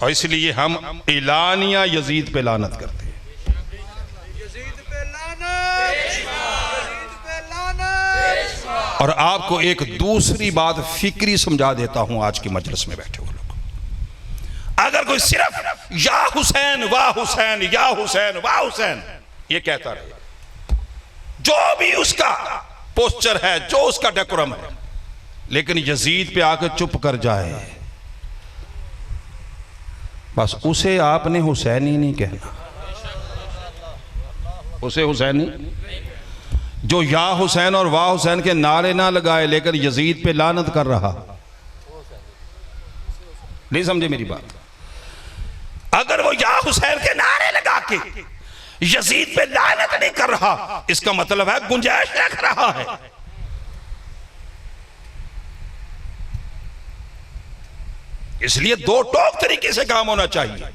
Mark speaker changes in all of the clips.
Speaker 1: और इसलिए हम एलानिया यजीद पे लानत करते हैं। और आपको एक दूसरी बात फिक्री समझा देता हूं आज की मजलिस में बैठे हुए लोग, अगर कोई सिर्फ या हुसैन वाह हुसैन या हुसैन वाह हुसैन ये कहता रहे, जो भी उसका पोस्चर है, जो उसका डेकोरम है, लेकिन यजीद पे आकर चुप कर जाए, बस उसे आपने हुसैनी नहीं कहना, उसे हुसैनी। जो या हुसैन और वाह हुसैन के नारे ना लगाए लेकिन यजीद पे लानत कर रहा, नहीं समझे मेरी बात? अगर वो या हुसैन के नारे लगा के यजीद पे लानत नहीं कर रहा, इसका मतलब है गुंजाइश रख रहा है। इसलिए दो टोक तरीके से काम होना चाहिए।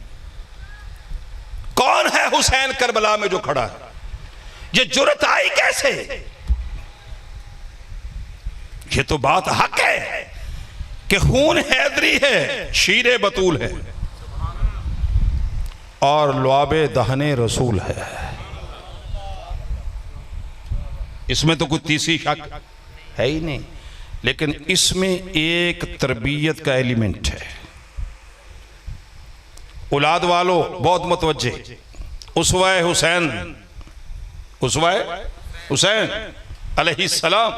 Speaker 1: कौन है हुसैन करबला में जो खड़ा है? ये जुर्रत आई कैसे? ये तो बात हक है कि खून हैदरी है, शीरे बतूल है और लुआबे दहने रसूल है। इसमें तो कोई तीसरी शक है ही नहीं, लेकिन इसमें एक तरबियत का एलिमेंट है। औलाद वालों बहुत मुतवज्जे, उसवा हुसैन, उसवा हुसैन अलैहिस्सलाम,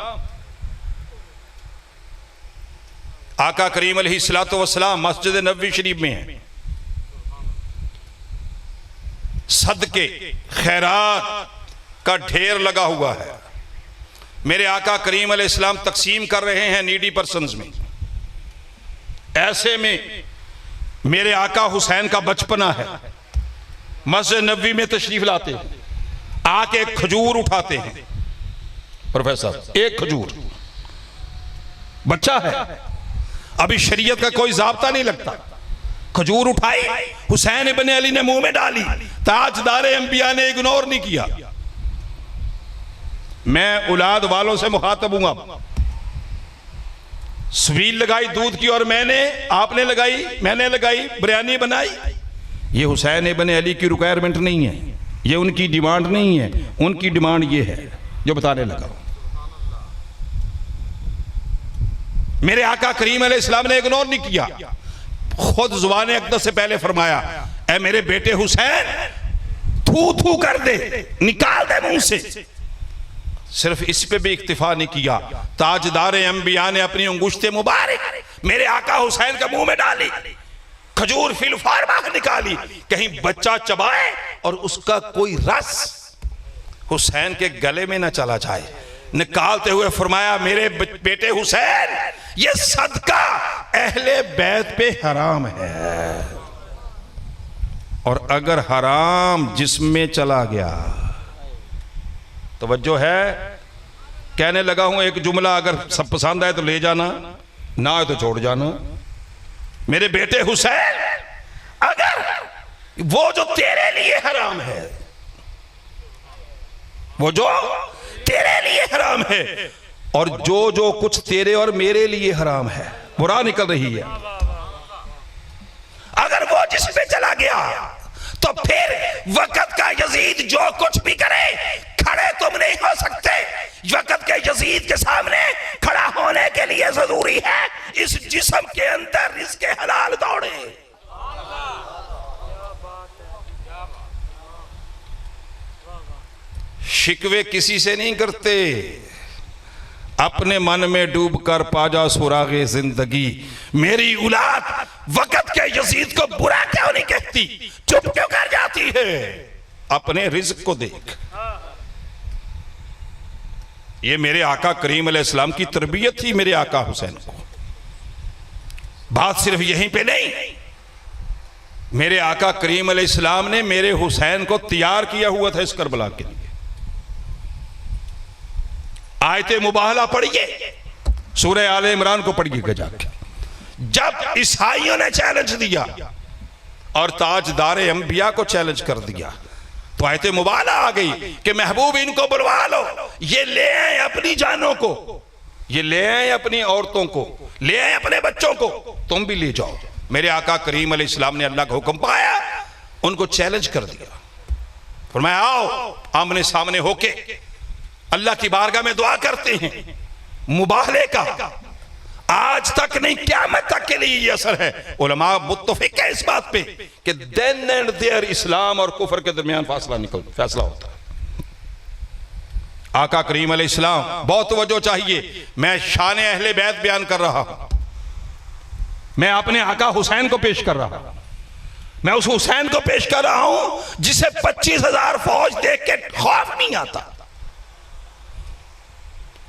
Speaker 1: आका करीम अलैहिस्सलातु वस्सलाम मस्जिद नबवी शरीफ में है। सदके खैरात का ढेर लगा हुआ है, मेरे आका करीम अलैहिस्सलाम तकसीम कर रहे हैं नीडी पर्सन्स में। ऐसे में मेरे आका हुसैन का बचपना है, मस्जिद नबवी में तशरीफ लाते हैं, आके एक खजूर उठाते हैं। प्रोफेसर एक खजूर, बच्चा है, अभी शरीयत का कोई जाब्ता नहीं लगता, खजूर उठाई, हुसैन इब्ने अली ने मुंह में डाली, ताजदारे अंबिया ने इग्नोर नहीं किया। मैं औलाद वालों से मुखातब हूं, स्वील लगाई दूध की और आपने लगाई, मैंने लगाई, बिरयानी बनाई। ये हुसैन इब्ने अली की रिक्वायरमेंट नहीं है, ये उनकी डिमांड नहीं है, उनकी डिमांड ये है जो बताने लगा। मेरे आका करीम अलैहिस्सलाम ने इग्नोर नहीं किया, खुद जुबान अक़दस से पहले फरमाया, ऐ मेरे बेटे हुसैन थू थू कर दे, निकाल दे मुंह से। सिर्फ इस पे भी इक्तिफा नहीं किया, ताजदारे अंबिया ने अपनी अंगुश्ते मुबारक मेरे आका हुसैन के मुंह में डाली, खजूर फिलफार बाहर निकाली, कहीं बच्चा चबाए और उसका कोई रस हुसैन के गले में ना चला जाए। निकालते हुए फरमाया, मेरे बेटे हुसैन ये सदका अहले बैत पे हराम है, और अगर हराम जिसमें चला गया, तवज्जो है, कहने लगा हूं एक जुमला, अगर सब पसंद आए तो ले जाना, ना आए तो छोड़ जाना। मेरे बेटे हुसैन, अगर वो जो तेरे लिए हराम है, वो जो तेरे लिए हराम है, और जो कुछ तेरे और मेरे लिए हराम है, बुरा निकल रही है, अगर वो जिस पे चला गया, तो फिर वक़्त का यजीद जो कुछ भी करे, खड़े तुम नहीं हो सकते। वक़्त के यजीद के सामने खड़ा होने के लिए जरूरी है इस जिस्म के अंदर रिज़्क़ हलाल दौड़े। शिकवे किसी से नहीं करते, अपने मन में डूब कर पाजा सुरागे जिंदगी। मेरी औलाद वक़्त के यजीद को बुरा क्यों नहीं कहती, चुप क्यों कर जाती है? अपने रिज़्क़ को देख। ये मेरे आका करीम अलैहिस्सलाम की तरबियत थी मेरे आका हुसैन को। बात सिर्फ यहीं पे नहीं, मेरे आका करीम अलैहिस्सलाम ने मेरे हुसैन को तैयार किया हुआ था इस करबला के लिए। आयते मुबाहला पढ़िए, सूरह आले इमरान को पढ़िएगा जाके। जब ईसाइयों ने चैलेंज दिया और ताजदारे अंबिया को चैलेंज कर दिया, तो आयते मुबाहला आ गई कि महबूब इनको बुलवा लो, ये ले आए अपनी जानों को, ये ले आए अपनी औरतों को, ले आए अपने बच्चों को, तुम भी ले जाओ। मेरे आका करीम अलैहिस्सलाम ने अल्लाह का हुक्म पाया, उनको चैलेंज कर दिया। फरमाया आओ आमने सामने होके अल्लाह की बारगाह में दुआ करते हैं। मुबाहले का आज तक नहीं क़यामत तक के लिए ये असर है। उलमा मुत्तफिक है इस बात पे कि देन एंड देयर इस्लाम और कुफर के दरमियान फैसला होता है। आका करीम अलैहिस्सलाम, बहुत तवज्जो चाहिए, मैं शान अहले बैत बयान कर रहा हूं, मैं अपने आका हुसैन को पेश कर रहा हूं। मैं उस हुसैन को पेश कर रहा हूं जिसे 25,000 फौज देख के खौफ नहीं आता,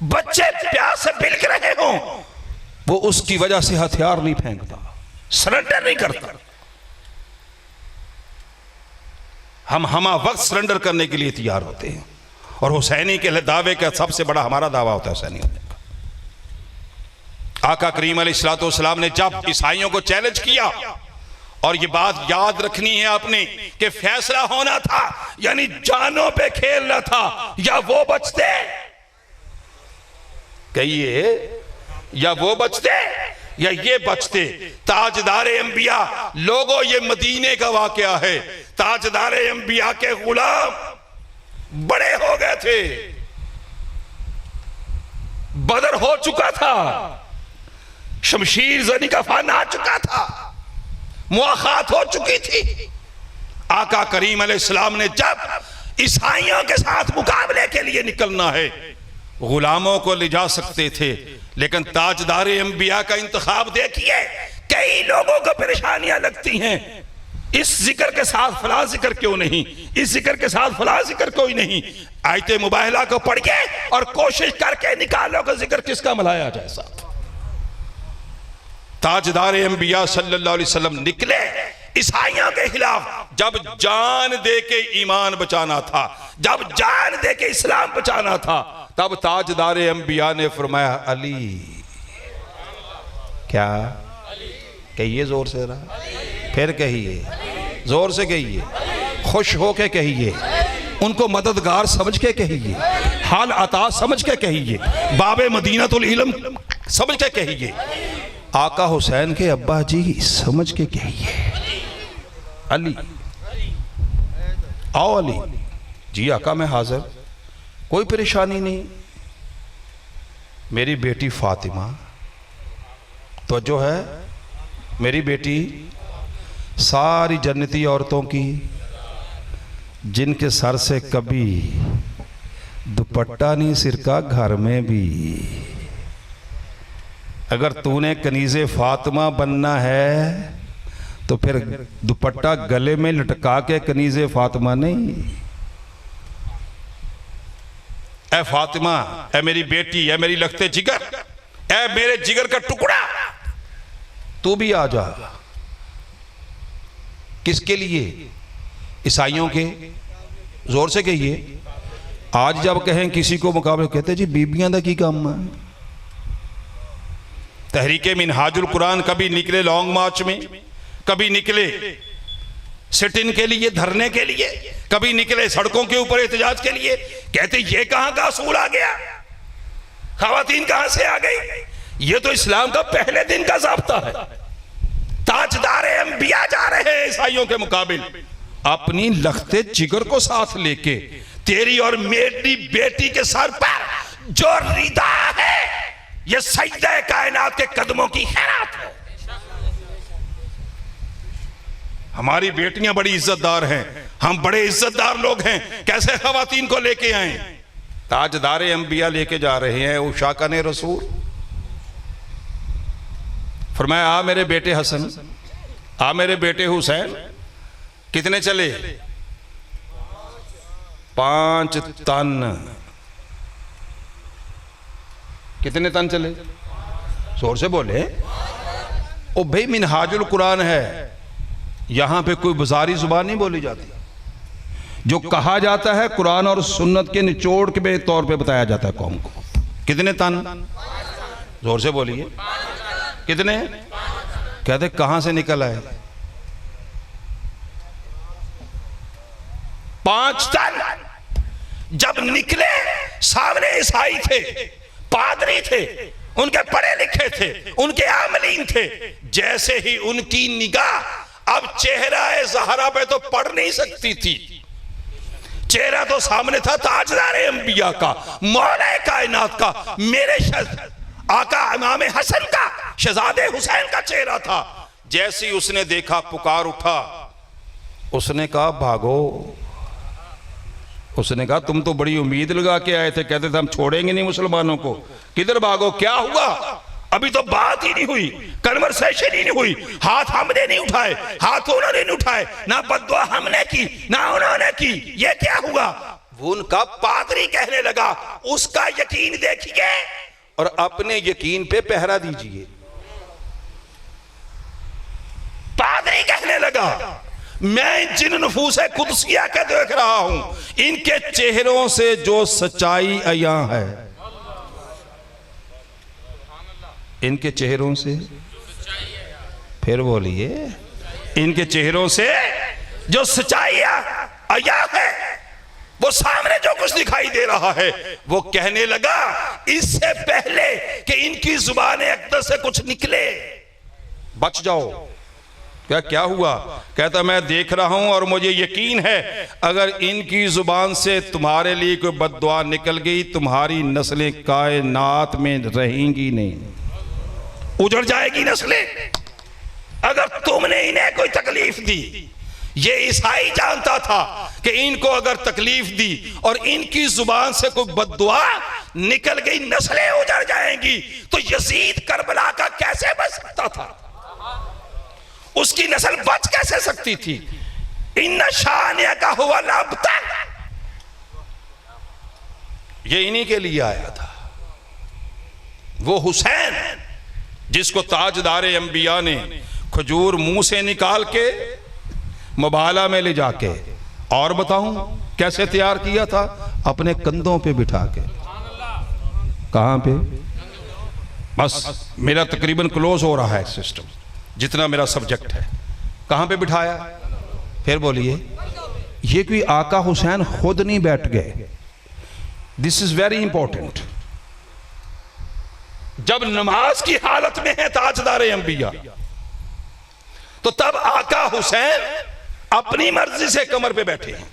Speaker 1: बच्चे प्यास से बिलख रहे हों, वो उसकी वजह से हथियार नहीं फेंकता, सरेंडर नहीं करता। हम वक्त सरेंडर करने के लिए तैयार होते हैं, और हुसैनी के दावे का सबसे बड़ा हमारा दावा होता है हुसैनी होने का। आका करीम अलैहिस्सलाम ने जब ईसाइयों को चैलेंज किया, और ये बात याद रखनी है आपने कि फैसला होना था, यानी जानों पे खेलना था, या वो बचते, कहिए, या वो बचते या ये बचते। ताजदारे अंबिया लोगों, ये मदीने का वाकया है। ताजदारे अंबिया के गुलाम बड़े हो गए थे, बदर हो चुका था, शमशीर जनी का फान आ चुका था, मुआखात हो चुकी थी। आका करीम अलैहिस्सलाम ने जब ईसाइयों के साथ मुकाबले के लिए निकलना है, गुलामों को ले जा सकते थे, लेकिन ताजदारे अंबिया का इंतखाब देखिए। कई लोगों को परेशानियां लगती हैं, इस जिक्र के साथ फला जिक्र क्यों नहीं, इस जिक्र के साथ फला जिक्र कोई नहीं। आयते मुबाहला को पढ़िए और कोशिश करके निकालो कि जिक्र किसका मलाया जाए। साथ ताजदारे अंबिया सल्लल्लाहु अलैहि वसल्लम निकले ईसाइयों के खिलाफ, जब जान दे के ईमान बचाना था, जब जान दे के इस्लाम बचाना था, तब ताजदारे अंबिया ने फरमाया अली। क्या कहिए जोर से रहा, फिर कहिए, जोर से कहिए, खुश होके कहिए, उनको मददगार समझ के कहिए, हाल अता समझ के कहिए, बाबे मदीनतुल इल्म समझ के कहिए, आका हुसैन के अब्बा जी समझ के कहिए, अली आओ अली जी। आका मैं हाजिर, कोई परेशानी नहीं। मेरी बेटी फातिमा तो जो है, मेरी बेटी सारी जन्नती औरतों की, जिनके सर से कभी दुपट्टा नहीं सिरका घर में भी। अगर तूने कनीज़े फातिमा बनना है तो फिर दुपट्टा गले में लटका के कनीज़े फातिमा नहीं। ए फातिमा, ए मेरी बेटी, ए मेरी लखते जिगर, ए मेरे जिगर का टुकड़ा, तू भी आ जा। किसके लिए? ईसाइयों के। जोर से कहिए। आज जब कहें किसी को मुकाबले, कहते जी बीबियां दा की काम है। तहरीके मिनहाजुल कुरान कभी निकले लॉन्ग मार्च में, कभी निकले सिट इन के लिए, धरने के लिए, कभी निकले सड़कों के ऊपर एहतजाज के लिए। कहते ये कहां का असूल आ गया, खवातीन कहां से आ गई? ये तो इस्लाम का पहले दिन का ज़ाब्ता है। ताजदारे अंबिया जा रहे हैं ईसाइयों के मुकाबले, अपनी लखते जिगर को साथ लेके। तेरी और मेरी बेटी के सर पर जो रिदा है, ये सजदे कायनात के कदमों की खैरात है। हमारी बेटियां बड़ी इज्जतदार हैं, हम बड़े इज्जतदार लोग हैं, कैसे खवातीन को लेके आए? ताजदारे अंबिया लेके जा रहे हैं। उशा का ने रसूल फरमाया आ मेरे बेटे हसन, आ मेरे बेटे हुसैन। कितने चले? 5 तन। कितने तन चले? जोर से बोले। ओ भाई मिनहाजुल कुरान है, यहां पे कोई बाजारी जुबान नहीं बोली जाती। जो कहा जाता है कुरान और सुन्नत के निचोड़ के तौर पे बताया जाता है कौम को। कितने तन? जोर से बोलिए। कितने? कहते कहां से निकल आए? 5 तन। जब निकले सामने ईसाई थे, पादरी थे, उनके पढ़े लिखे थे, उनके आमलीन थे। जैसे ही उनकी निगाह अब चेहरा ज़हरा पे तो पड़ नहीं सकती थी, चेहरा तो सामने था ताजदार अंबिया का, मौला कायनात का, मेरे आका इमाम हसन का, शहजादे हुसैन का चेहरा था। जैसे ही उसने देखा पुकार उठा, उसने कहा भागो। उसने कहा तुम तो बड़ी उम्मीद लगा के आए थे, कहते थे हम छोड़ेंगे नहीं मुसलमानों को, किधर भागो, क्या हुआ? अभी तो बात ही नहीं हुई, कन्वर्सेशन ही नहीं हुई, हाथ हमने नहीं उठाए, हाथ उन्होंने नहीं उठाए, ना बद्दुआ हमने की ना उन्होंने की, ये क्या हुआ? वो उनका पादरी कहने लगा उसका यकीन देखिए और अपने यकीन पे पहरा दीजिए। पादरी कहने लगा मैं जिन नफूसे कुदसिया के देख रहा हूं, इनके चेहरों से जो सच्चाई अया है, इनके चेहरों से, फिर बोलिए, इनके चेहरों से जो सच्चाई अया है, वो सामने जो कुछ दिखाई दे रहा है, वो कहने लगा इससे पहले कि इनकी जुबान अक़दस से कुछ निकले बच जाओ। क्या हुआ? कहता मैं देख रहा हूं और मुझे यकीन है अगर इनकी जुबान से तुम्हारे लिए कोई बद्दुआ निकल गई, तुम्हारी नस्लें कायनात में रहेंगी नहीं, उजड़ जाएगी नस्लें। अगर तुमने इन्हें कोई तकलीफ दी, ये ईसाई जानता था कि इनको अगर तकलीफ दी और इनकी जुबान से कोई बद्दुआ निकल गई नस्लें उजड़ जाएंगी, तो यजीद करबला का कैसे बच सकता था? उसकी नस्ल बच कैसे सकती थी? इन शानिया का हुआ लाबता, ये इन्हीं के लिए आया था। वो हुसैन जिसको ताजदारे अंबिया ने खजूर मुंह से निकाल के मुबाला में ले जाके, और बताऊं कैसे तैयार किया था? अपने कंधों पे बिठा के। कहां पे? बस मेरा तकरीबन क्लोज हो रहा है सिस्टम, जितना मेरा सब्जेक्ट है। कहां पे बिठाया? फिर बोलिए। ये कोई आका हुसैन खुद नहीं बैठ गए, दिस इज वेरी इंपॉर्टेंट। जब नमाज की हालत में है ताजदार अंबिया, तो तब आका हुसैन अपनी मर्जी से कमर पे बैठे हैं,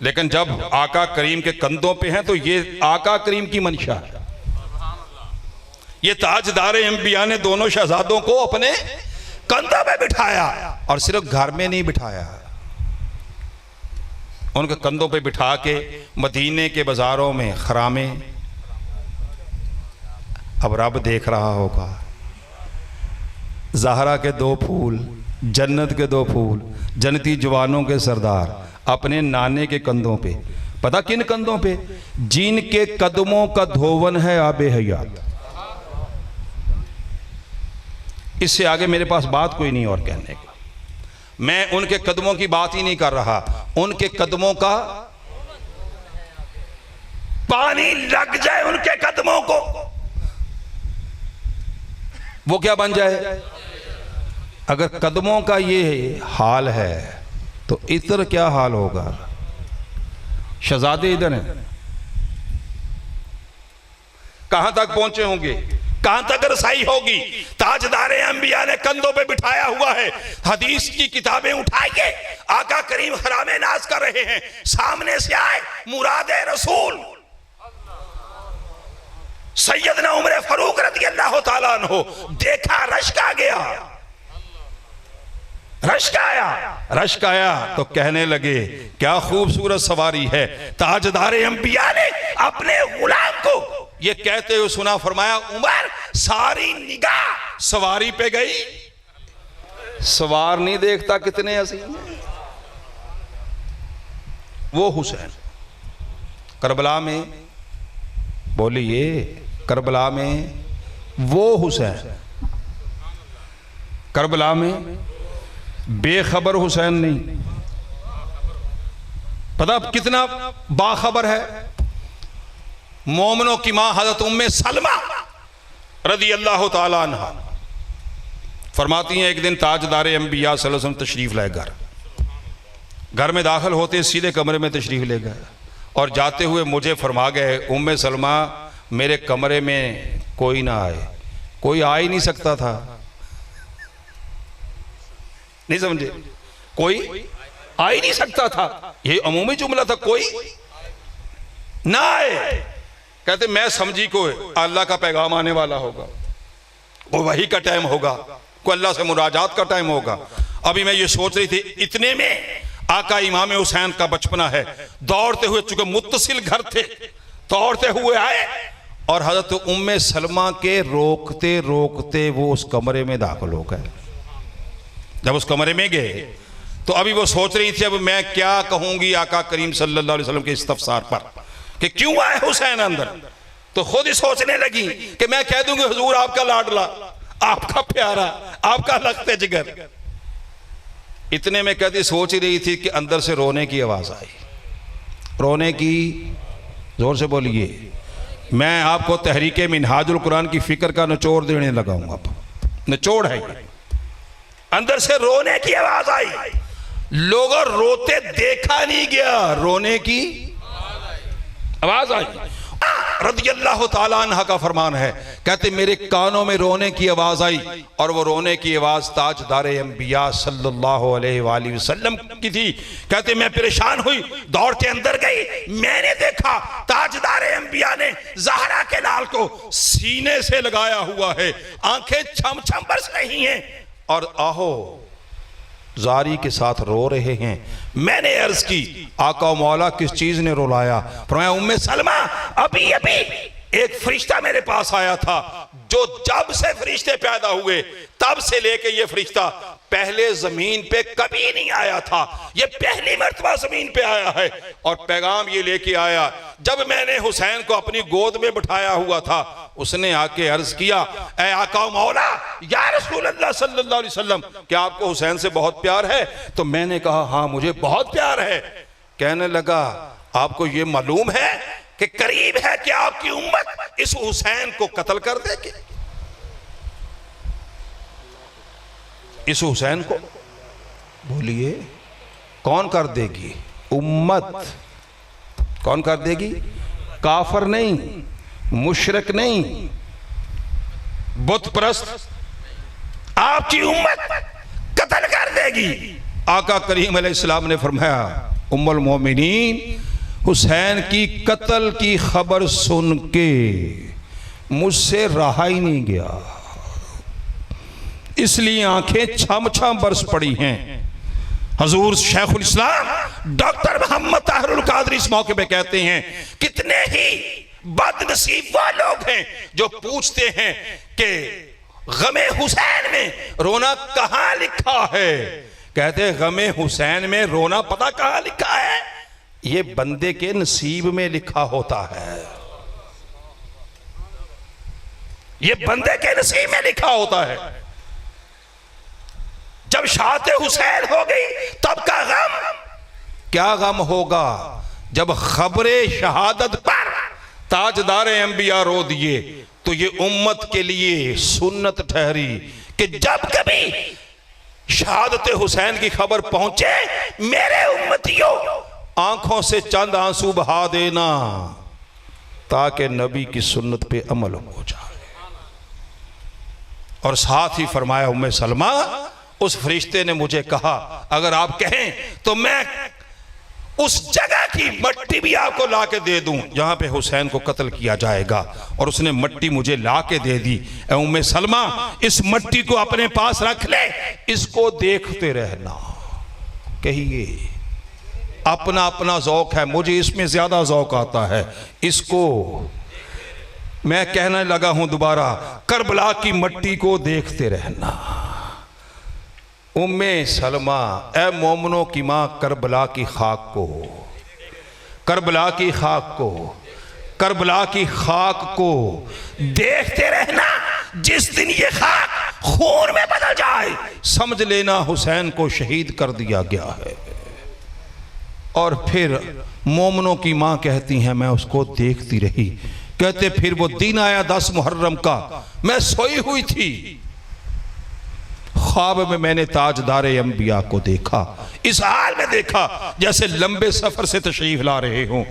Speaker 1: लेकिन जब आका करीम के कंधों पे हैं तो ये आका करीम की मंशा है। ये ताजदार अंबिया ने दोनों शहजादों को अपने कंधों पे बिठाया, और सिर्फ घर में नहीं बिठाया, उनके कंधों पे बिठा के मदीने के बाजारों में खरामे। अब रब देख रहा होगा, ज़हरा के दो फूल, जन्नत के दो फूल, जन्नती जवानों के सरदार अपने नाने के कंधों पे। पता किन कंधों पे? जिनके कदमों का धोवन है आबे हयात। इससे आगे मेरे पास बात कोई नहीं और कहने का। मैं उनके कदमों की बात ही नहीं कर रहा, उनके कदमों का पानी लग जाए उनके कदमों को, वो क्या बन जाए? अगर कदमों का ये हाल है तो इधर क्या हाल होगा? शहजादे इधर हैं, कहां तक पहुंचे होंगे, कहां तक रसाई होगी? ताजदारे अंबिया ने कंधों पे बिठाया हुआ है। हदीस की किताबें उठाइए, आका करीम हरामे नाज कर रहे हैं, सामने से आए मुरादे रसूल सैयदना उमर फारूक रज़ी अल्लाह ताला अन्हो, देखा रश्क आ गया, रश्क आया तो कहने लगे क्या खूबसूरत सवारी है। ताजदारे अंबिया ने अपने गुलाम को ये कहते हुए सुना, फरमाया उमर सारी निगाह सवारी पे गई, सवार नहीं देखता कितने हसीन। वो हुसैन करबला में, बोलिए, करबला में वो हुसैन, करबला में बेखबर हुसैन नहीं। पता कितना बाखबर है? मोमिनों की मां हजरत उम्मे सलमा रज़ी अल्लाह ताला अन्हा फरमाती हैं, एक दिन ताजदारे अंबिया सल्लल्लाहु अलैहि वसल्लम तशरीफ लाए घर में दाखिल होते सीधे कमरे में तशरीफ ले गए और जाते हुए मुझे फरमा गए, उम्मे सलमा मेरे कमरे में कोई ना आए, कोई आ ही नहीं सकता था, नहीं समझे, कोई आ ही नहीं सकता था, ये अमूमी जुमला था, कोई ना आए। कहते मैं समझी को अल्लाह का पैगाम आने वाला होगा, कोई वही का टाइम होगा, कोई अल्लाह से मुराजात का टाइम होगा। अभी मैं ये सोच रही थी, इतने में आका इमाम हुसैन का बचपना है, दौड़ते हुए, चूंकि मुत्तसिल घर थे, दौड़ते हुए आए और हजरत उम्मे सलमा के रोकते रोकते वो उस कमरे में दाखिल हो गए। जब उस कमरे में गए तो अभी वो सोच रही थी अब मैं क्या कहूंगी आका करीम सल्लल्लाहु अलैहि वसल्लम के इस्तफसार पर कि क्यों आए हुसैन अंदर। तो खुद ही सोचने लगी कि मैं कह दूंगी हुजूर आपका लाडला, आपका प्यारा, आपका लख्ते जिगर। इतने में कहती सोच ही रही थी कि अंदर से रोने की आवाज आई, रोने की, जोर से बोलिए। मैं आपको तहरीके मिनहाजुल कुरान की फिक्र का निचोड़ देने लगा हूं, अब निचोड़ है। अंदर से रोने की आवाज आई, लोगों रोते देखा नहीं गया, रोने की आवाज आई। रज़ियल्लाहु ताला अन्हा का फरमान है, कहते मेरे कानों में रोने की आवाज आई और वो रोने की आवाज ताजदारे अंबिया सल्लल्लाहु अलैहि वसल्लम की थी। कहते मैं परेशान हुई, दौड़ के अंदर गई, मैंने देखा ताजदारे अंबिया ने ज़हरा के लाल को सीने से लगाया हुआ है, आंखें छम छम बरस रही हैं और आहो जारी के साथ रो रहे हैं। मैंने अर्ज की आका मौला किस चीज ने रुलाया? फरमाया उम्मे सलमा अभी अभी एक फरिश्ता मेरे पास आया था, जो जब से फरिश्ते पैदा हुए तब से लेके ये फरिश्ता पहले जमीन पे कभी नहीं आया था, ये पहली मर्तबा जमीन पे आया है और पैगाम ये लेके आया। जब मैंने हुसैन को अपनी गोद में बिठाया हुआ था, उसने आके अर्ज किया ऐ आका मौला या रसूल अल्लाह सल्लल्लाहु अलैहि वसल्लम, क्या आपको हुसैन से बहुत प्यार है? तो मैंने कहा हाँ मुझे बहुत प्यार है। कहने लगा आपको ये मालूम है कि करीब है कि आपकी उम्मत इस हुसैन को कत्ल कर देगी? इस हुसैन को बोलिए कौन कर देगी? उम्मत कौन कर देगी? काफर नहीं, मुशरिक नहीं, बुत परस्त, आपकी उम्मत कत्ल कर देगी। आका करीम अलैहिस्सलाम ने फरमाया उम्मुल मोमिनीन हुसैन की कत्ल की खबर सुन के मुझसे रहा ही नहीं गया, इसलिए आंखें छम छम बरस पड़ी हैं। हजूर शेखुल इस्लाम डॉक्टर मोहम्मद ताहिरुल कादरी इस मौके पे कहते हैं कितने ही बदनसीब वो लोग हैं जो पूछते हैं कि गमे हुसैन में रोना कहां लिखा है। कहते गमे हुसैन में रोना पता कहां लिखा है? ये बंदे के नसीब में लिखा होता है, ये बंदे के नसीब में लिखा होता है। जब शाहते हुसैन हो गई तब का गम, क्या गम होगा जब खबरे शहादत पर ताजदारे अंबिया रो दिए तो ये उम्मत के लिए सुन्नत ठहरी कि जब कभी शहादत हुसैन की खबर पहुंचे मेरे उम्मतियों आंखों से चंद आंसू बहा देना ताकि नबी की सुन्नत पे अमल हो जाए। और साथ ही फरमाया उम्मे सलमा उस फरिश्ते ने मुझे कहा अगर आप कहें तो मैं उस जगह की मट्टी भी आपको ला के दे दूं जहां पे हुसैन को कत्ल किया जाएगा। और उसने मट्टी मुझे ला के दे दी। ऐ उम्मे सलमा इस मट्टी को अपने पास रख ले, इसको देखते रहना। कहिए अपना अपना ज़ौक़ है, मुझे इसमें ज़्यादा ज़ौक़ आता है। इसको मैं कहने लगा हूं दोबारा, करबला की मट्टी को देखते रहना। उम्मे सलमा ए मोमनों की माँ करबला की खाक को, करबला की खाक को, करबला की खाक को देखते रहना। जिस दिन ये खाक खून में बदल जाए समझ लेना हुसैन को शहीद कर दिया गया है। और फिर मोमनों की माँ कहती हैं मैं उसको देखती रही। कहते फिर वो दिन आया 10 मुहर्रम का, मैं सोई हुई थी, ख्वाब में मैंने ताजदारे अंबिया को देखा। इस हाल में देखा जैसे लंबे सफर से तशरीफ ला रहे हों,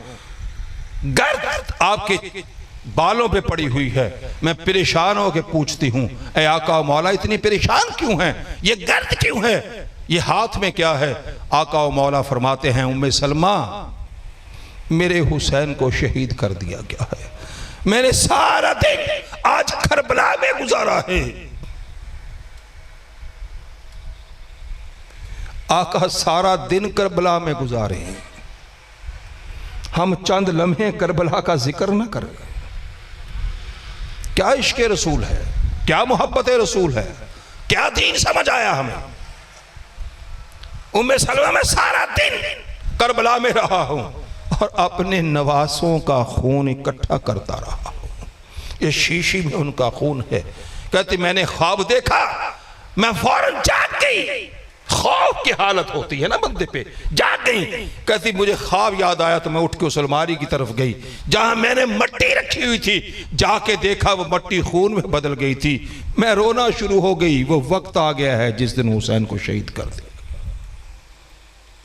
Speaker 1: गर्द आपके बालों पे पड़ी हुई है। मैं परेशान होकर पूछती हूँ, ए आका मौला इतनी परेशान क्यों है, ये गर्द क्यों है, ये हाथ में क्या है? आका और मौला फरमाते हैं, उम्मे सलमा मेरे हुसैन को शहीद कर दिया गया है, मैंने सारा दिन आज करबला में गुजारा है। आका सारा दिन करबला में गुजारे हैं, हम चंद लम्हे करबला का जिक्र न करें। क्या इश्क रसूल है, क्या मोहब्बत रसूल है, क्या दीन समझ आया हमें। उम्मे सलमा में सारा दिन करबला में रहा हूं और अपने नवासों का खून इकट्ठा करता रहा हूं। ये शीशी में उनका खून है। कहती मैंने ख्वाब देखा, मैं फौरन जाग गई। खौफ की हालत होती है ना बंदे पे, जाग गई। कहती मुझे ख्वाब याद आया तो मैं उठ के उस अलमारी की तरफ गई जहां मैंने मट्टी रखी हुई थी। जाके देखा वो मट्टी खून में बदल गई थी। मैं रोना शुरू हो गई। वो वक्त आ गया है जिस दिन हुसैन को शहीद कर दिया।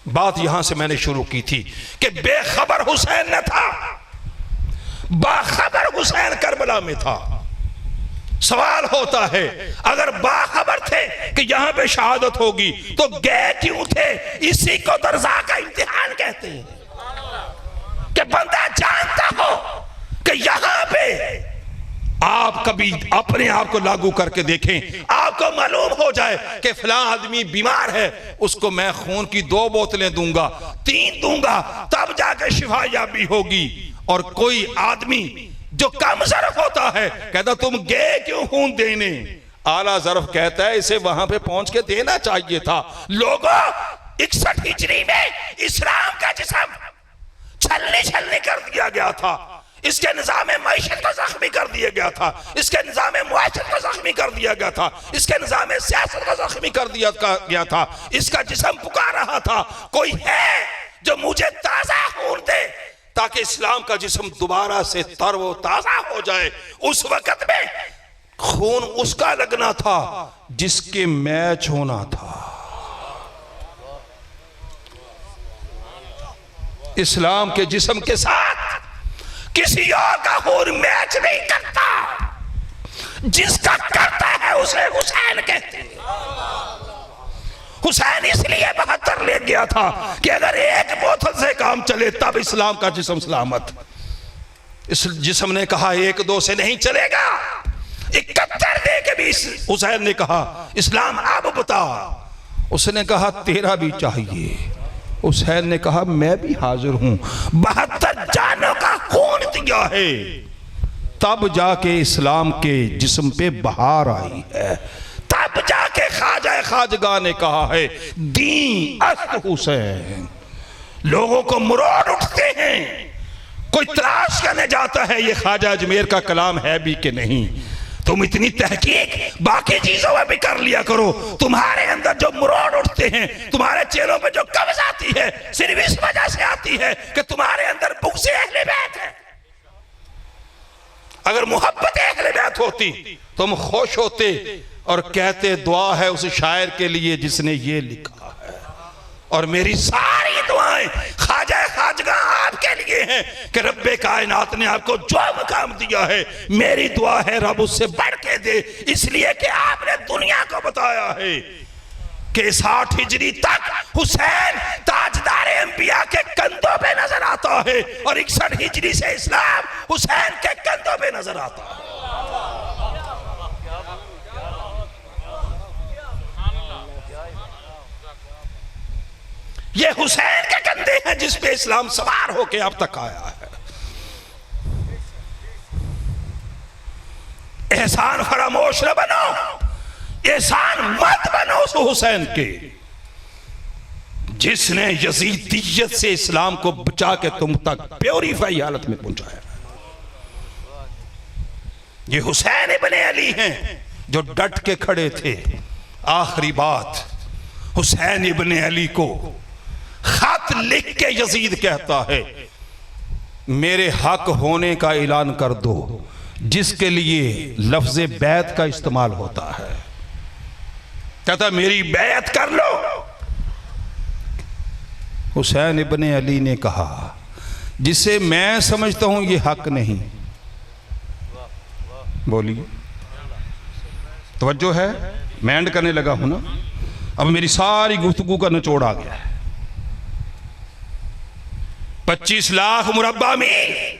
Speaker 1: बात यहां से मैंने शुरू की थी कि बेखबर हुसैन न था, बाखबर हुसैन करबला में था। सवाल होता है, अगर बाखबर थे कि यहां पे शहादत होगी तो गए क्यों थे? इसी को दरजा का इम्तिहान कहते हैं कि बंदा जानता हो कि यहां पे आप कभी अपने आप को लागू करके देखें, आपको मालूम हो जाए कि फलां आदमी बीमार है, उसको मैं खून की 2 बोतलें दूंगा, 3 दूंगा, तब जाके शिफा याबी होगी। और कोई आदमी जो कम ज़रफ होता है कहता तुम गए क्यों खून देने? आला ज़रफ कहता है इसे वहां पे पहुंच के देना चाहिए था। लोगों 61 हिजरी में इस्लाम का जिस्म छलनी छलनी कर दिया गया था, इसके निज़ाम मईशत को जख्मी कर दिया गया था, इसके निज़ाम मुआशरत को जख्मी कर दिया गया था, इसके निज़ाम सियासत को जख्मी कर दिया गया था। इसका जिस्म पुकार रहा था, कोई है जो मुझे ताज़ा खून दे ताकि इस्लाम का जिस्म दोबारा से तरव ताज़ा हो जाए। उस वक्त में खून उसका लगना था जिसके मैच होना था। इस्लाम के जिस्म के साथ किसी और का खून मैच नहीं करता, जिसका करता है उसे हुसैन कहते हैं। हुसैन इसलिए 72 ले गया था कि अगर एक बोतल से काम चले तब इस्लाम का जिस्म सलामत। इस जिस्म ने कहा 1-2 से नहीं चलेगा, 71 दे के भी हुसैन ने कहा इस्लाम अब बता। उसने कहा तेरा भी चाहिए। हुसैन ने कहा मैं भी हाजिर हूं। 72 जानों का खून दिया है, तब जाके इस्लाम के जिस्म पे बहार आई है। तब जाके ख्वाजा खाजगा ने कहा है दी अस्त हुसैन। लोगों को मुराद उठते हैं, कोई तलाश करने जाता है ये ख्वाजा अजमेर का कलाम है भी कि नहीं। तुम इतनी तहकीक बाकी चीजों में भी कर लिया करो। तुम्हारे अंदर जो मुराद उठते हैं, तुम्हारे चेहरों पे जो कब्ज आती है, सिर्फ इस वजह से आती है कि तुम्हारे अंदर बुग़्ज़ अहले बैत है। अगर मोहब्बत अहले बैत होती तुम खुश होते और कहते दुआ है उस शायर के लिए जिसने ये लिखा है। और मेरी सारी दुआएं ख्वाजा खाजगा आपके लिए हैं कि रब्बे कायनात ने आपको जो मकाम दिया है, मेरी दुआ है रब उससे बढ़ के दे, इसलिए कि आपने दुनिया को बताया है कि 60 हिजरी तक हुसैन ताजदार अंबिया के कंधों पे नजर आता है और 61 हिजरी से इस्लाम हुसैन के कंधों पे नजर आता है। ये हुसैन के कंधे हैं जिस पे इस्लाम सवार होके अब तक आया है। एहसान फरामोश न बनो, एहसान मत बनो उस हुसैन के जिसने यजीदियत से इस्लाम को बचा के तुम तक प्योरीफाई हालत में पहुंचाया। ये हुसैन इब्ने अली हैं जो डट के खड़े थे। आखिरी बात, हुसैन इब्ने अली को खत लिख के यजीद कहता है मेरे हक होने का ऐलान कर दो, जिसके लिए लफ्ज बैत का इस्तेमाल होता है। कहता मेरी बैत कर लो। हुसैन इब्ने अली ने कहा जिसे मैं समझता हूं ये हक नहीं, बोलिए, तवज्जो है? मैं एंड करने लगा हूं ना। अब मेरी सारी गुफ्तगू का निचोड़ आ गया है। 25 लाख मुरब्बा मील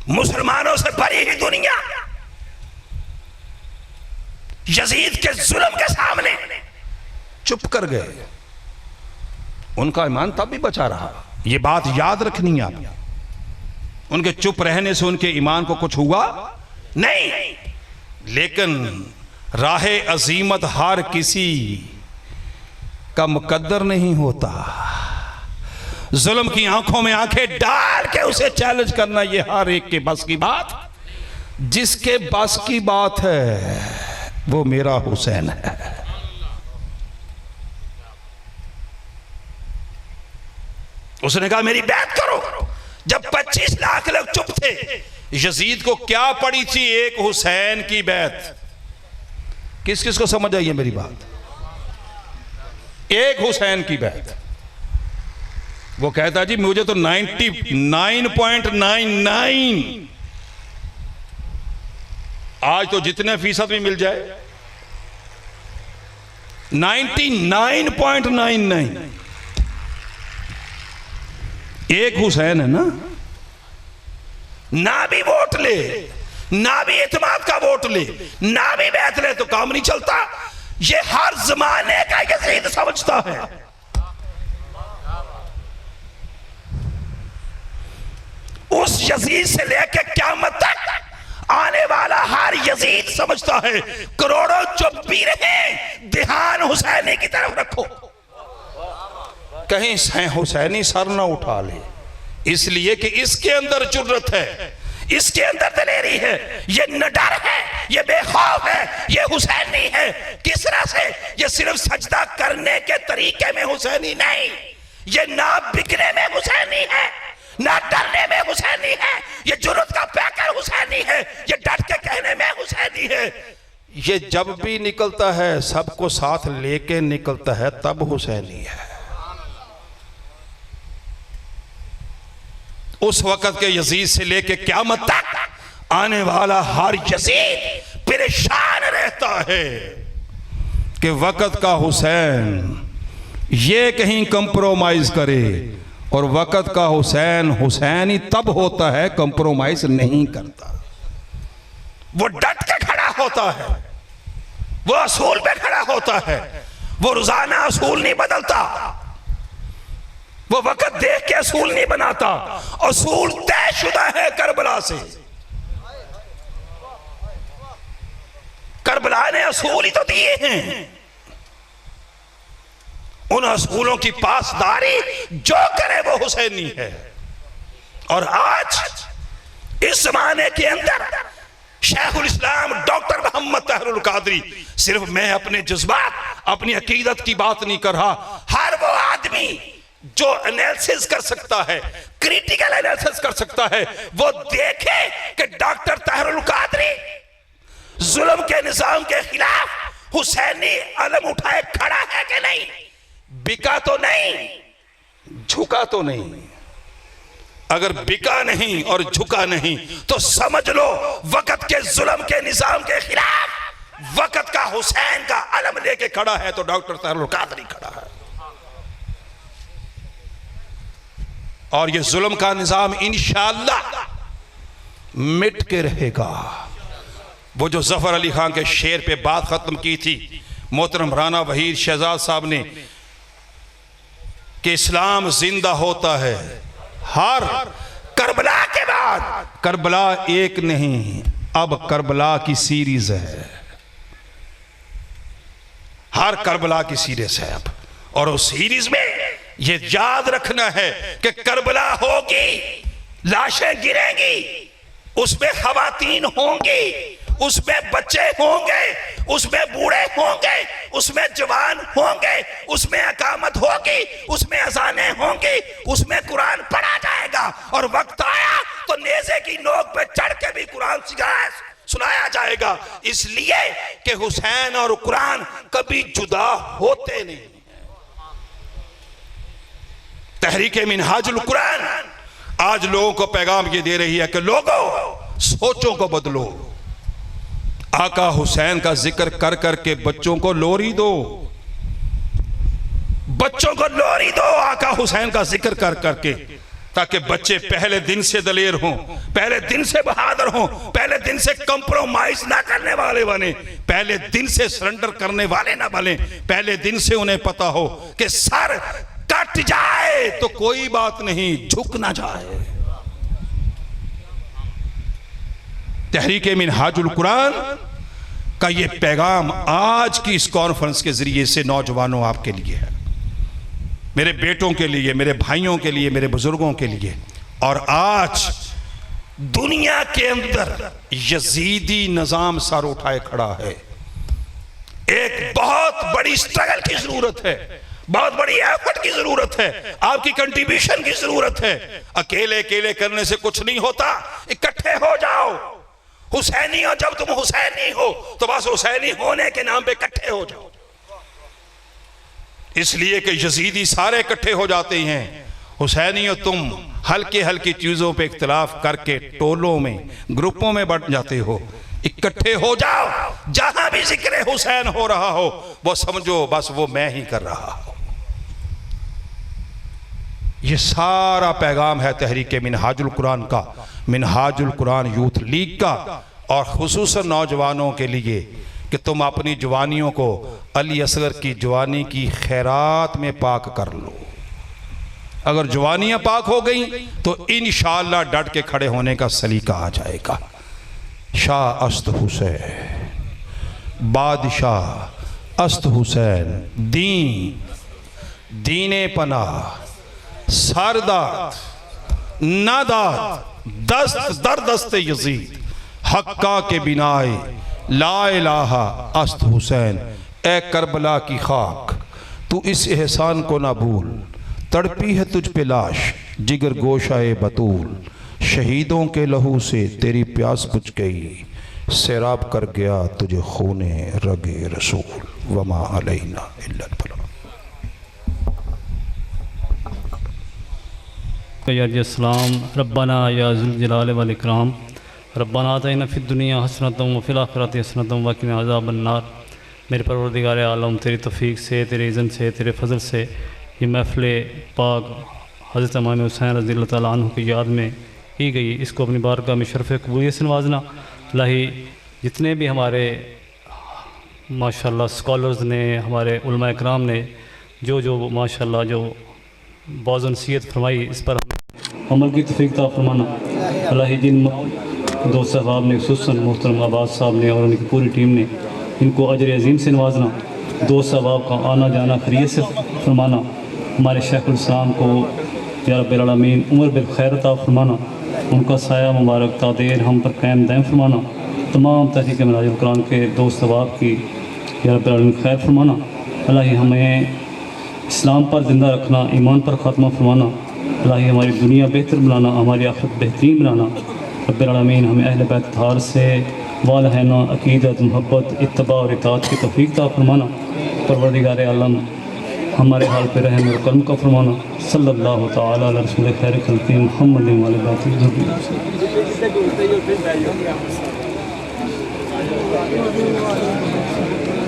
Speaker 1: मुसलमानों से भरी ही दुनिया यजीद के जुल्म के सामने चुप कर गए। उनका ईमान तब भी बचा रहा, यह बात याद रखनी है आप। उनके चुप रहने से उनके ईमान को कुछ हुआ नहीं, लेकिन राहे अजीमत हर किसी का मुकद्दर नहीं होता। जुल्म की आंखों में आंखें डाल के उसे चैलेंज करना, यह हर एक के बस की बात। जिसके बस की बात है वो मेरा हुसैन है। उसने कहा मेरी बैत करो। जब 25 लाख लोग चुप थे, यजीद को क्या पड़ी थी एक हुसैन की बैत? किस किस को समझ आई है मेरी बात? एक हुसैन की बैत। वो कहता जी मुझे तो 99.99, आज तो जितने फीसद भी मिल जाए 99.99, एक हुसैन है ना। ना भी वोट ले, ना भी इत्मीनान का वोट ले, ना भी बैत ले तो काम नहीं चलता। ये हर जमाने का यजीद समझता है। उस यजीद से लेकर क़यामत तक आने वाला हर यजीद समझता है करोड़ों चुप भी रहे, ध्यान हुसैनी की तरफ रखो, कहीं हुसैनी सर ना उठा ले। इसलिए कि इसके अंदर जुर्रत है, इसके अंदर दलेरी है, ये न डर है, ये बेखौफ है, ये हुसैनी है। किस तरह से? ये सिर्फ सजदा करने के तरीके में हुसैनी नहीं, ये ना बिकने में हुसैनी है, ना डरने में हुसैनी है, ये जुर्रत का पैकर हुसैनी है, ये डट के कहने में हुसैनी है। ये जब भी निकलता है सबको साथ लेके निकलता है, तब हुसैनी है। उस वक्त के यजीद से लेके क़यामत तक आने वाला हर यजीद परेशान रहता है कि वक्त का हुसैन ये कहीं कंप्रोमाइज करे, और वक्त का हुसैन हुसैन ही तब होता है कंप्रोमाइज नहीं करता। वो डट के खड़ा होता है, वो असूल पे खड़ा होता है, वो रोजाना असूल नहीं बदलता, वो वक्त देख के असूल नहीं बनाता। असूल तयशुदा है करबला से। करबला ने असूल ही तो दिए हैं। उन असूलों की पासदारी जो करे वो हुसैनी है। और आज इस जमाने के अंदर शेखुल इस्लाम डॉक्टर मोहम्मद ताहिरुल कादरी, सिर्फ मैं अपने जज्बात, अपनी अकीदत की बात नहीं कर रहा, हर वो आदमी जो एनालिसिस कर सकता है, क्रिटिकल एनालिसिस कर सकता है, वो देखे कि डॉक्टर ताहिरुल कादरी जुल्म के निजाम के खिलाफ हुसैनी अलम उठाए खड़ा है कि नहीं, बिका तो नहीं, झुका तो नहीं। अगर बिका नहीं और झुका नहीं तो समझ लो वक्त के जुल्म के निजाम के खिलाफ वक्त का हुसैन का अलम लेके खड़ा है तो डॉक्टर ताहिरुल कादरी खड़ा है। और ये जुल्म का निजाम इंशाअल्लाह मिट के रहेगा। वो जो जफर अली खान के शेर पे बात खत्म की थी मोहतरम राना वहीद शहजाद साहब ने कि इस्लाम जिंदा होता है हर करबला के बाद। करबला एक नहीं, अब करबला की सीरीज है, हर करबला की सीरीज है अब। और उस सीरीज में ये याद रखना है कि करबला होगी, लाशें गिरेंगी, उसमें खवातीन होंगी, उसमें बच्चे होंगे, उसमें बूढ़े होंगे, उसमें जवान होंगे, उसमें अकामत होगी, उसमें अजानें होंगी, उसमें कुरान पढ़ा जाएगा। और वक्त आया तो नेज़े की नोक पे चढ़ के भी कुरान सुनाया जाएगा, इसलिए कि हुसैन और कुरान कभी जुदा होते नहीं। तहरीक मिनहाजुल कुरान आज लोगों को पैगाम ये दे रही है कि लोगों सोचों को बदलो। आका हुसैन का जिक्र कर करके बच्चों को लोरी दो, बच्चों को लोरी दो आका हुसैन का जिक्र कर करके, ताकि बच्चे पहले दिन से दलेर हों, पहले दिन से बहादुर हों, पहले दिन से कंप्रोमाइज ना करने वाले बने, पहले दिन से सरेंडर करने वाले ना बने, पहले दिन से उन्हें पता हो कि सर कट जाए तो कोई बात नहीं, झुक ना जाए। तहरीक मिनहाजुल कुरान का ये पैगाम आज की इस कॉन्फ्रेंस के जरिए से नौजवानों आपके लिए है, मेरे बेटों के लिए, मेरे भाइयों के लिए, मेरे बुजुर्गों के लिए। और आज दुनिया के अंदर यजीदी निजाम सर उठाए खड़ा है। एक बहुत बड़ी स्ट्रगल की जरूरत है, बहुत बड़ी एफर्ट की जरूरत है, आपकी कंट्रीब्यूशन की जरूरत है। अकेले अकेले करने से कुछ नहीं होता, इकट्ठे हो जाओ। हुसैनी हो, जब तुम हुसैनी हो तो बस हुसैनी होने के नाम पे इकट्ठे हो जाओ। इसलिए कि यजीदी सारे इकट्ठे हो जाते हैं, हुसैनी हो तुम हल्की हल्की चीजों पे इख्तिलाफ करके टोलों में, ग्रुपों में बढ़ जाते हो। इकट्ठे हो जाओ, जहां भी जिक्र हुसैन हो रहा हो वो समझो बस वो मैं ही कर रहा हूं। ये सारा पैगाम है तहरीक मिनहाजुल कुरान का, मिनहाजुल कुरान यूथ लीग का, और खुसूसन नौजवानों के लिए कि तुम अपनी जवानियों को अली असगर की जवानी की खैरात में पाक कर लो। अगर जवानियां पाक हो गई तो इंशाअल्लाह डट के खड़े होने का सलीका आ जाएगा। शाह अस्त हुसैन, बादशाह अस्त हुसैन, दीने पना, सरदार नादात, दस्त दर दस्त यजीद, हक्का के बिनाए ला इलाहा अस्त हुसैन। ए करबला की खाक, तू इस एहसान को ना भूल, तड़पी है तुझ पे लाश जिगर गोशाए बतूल। शहीदों के लहू से तेरी प्यास बुझ गई, सैराब कर गया तुझे खूने रगे रसूल। वमा अलैना इल्लल बलाग।
Speaker 2: अस्सलाम रब्बना या ज़ुल जलाल वल इकराम रब्बना आतिना फिद दुनिया हसनतम व फिल आखिरति हसनतम व क़िना अज़ाबन नार। मेरे परवरदिगार आलम, तेरी तौफ़ीक़ से, तेरे इज़्ज़त से, तेरे फजल से ये महफ़िल पाक हज़रत इमाम हुसैन रज़ियल्लाहु तआला अन्हु की याद में की गई, इसको अपनी बारगाह में शरफ़ कबूलियत से नवाजना। लाही जितने भी हमारे माशाअल्लाह स्कॉलर्स ने, हमारे उलमा इकराम ने जो माशाअल्लाह जो बाज़ नसीहत फरमाई, इस पर अमल की तौफ़ीक़ अता फरमाना। अल्लाह जिन दोस्त साहब ने, खुसूसन मोहतरम अब्बास साहब ने और उनकी पूरी टीम ने, इनको अजर अज़ीम से नवाजना। दोस्त साहब का आना जाना खैरियत से फरमाना। हमारे शेखुल इस्लाम को या रब्बिल आलमीन उम्र बिल खैर अता फरमाना। उनका साया मुबारक तादेर हम पर कायम दायम फरमाना। तमाम तहरीक मिनहाजुल कुरान के दोस्त साहब की या रब्बिल आलमीन खैर फरमाना। अल्लाह हमें इस्लाम पर ज़िंदा रखना, ईमान पर ख़ात्मा फरमाना। अल्लाह हमारी दुनिया बेहतर बनाना, हमारी आखिरत बेहतरीन बनाना। रब्बिल आलमीन हमें अहले बैत अत्हार से वालहना अक़ीदत, मोहब्बत, इत्तबा और इताअत की तौफ़ीक़ अता फरमाना। परवरदिगार आलम हमारे हाल पे रहम और करम का फरमाना। सल्लल्लाहु तआला अला रसूल खैर खल्क़ि मुहम्मद व अला आलिहि।